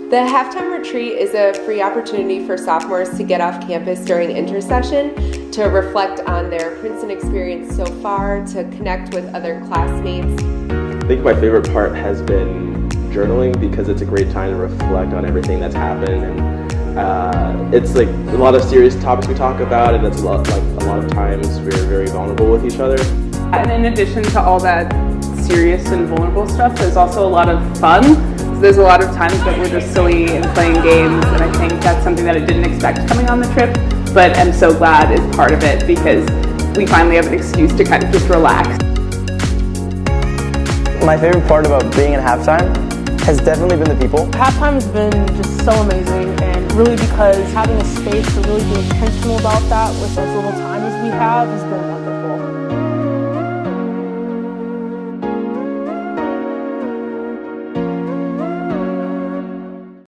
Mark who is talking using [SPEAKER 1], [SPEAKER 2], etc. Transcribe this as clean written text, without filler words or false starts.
[SPEAKER 1] The halftime retreat is a free opportunity for sophomores to get off campus during intersession, to reflect on their Princeton experience so far, to connect with other classmates.
[SPEAKER 2] I think my favorite part has been journaling, because it's a great time to reflect on everything that's happened, and it's like a lot of serious topics we talk about, and it's a lot of times we're very vulnerable with each other.
[SPEAKER 3] And in addition to all that serious and vulnerable stuff, there's also a lot of fun. So there's a lot of times that we're just silly and playing games, and I think that's something that I didn't expect coming on the trip, but I'm so glad is part of it, because we finally have an excuse to kind of just relax.
[SPEAKER 4] My favorite part about being in halftime has definitely been the people.
[SPEAKER 5] Halftime has been just so amazing, and really because having a space to really be intentional about that with as little time as we have has been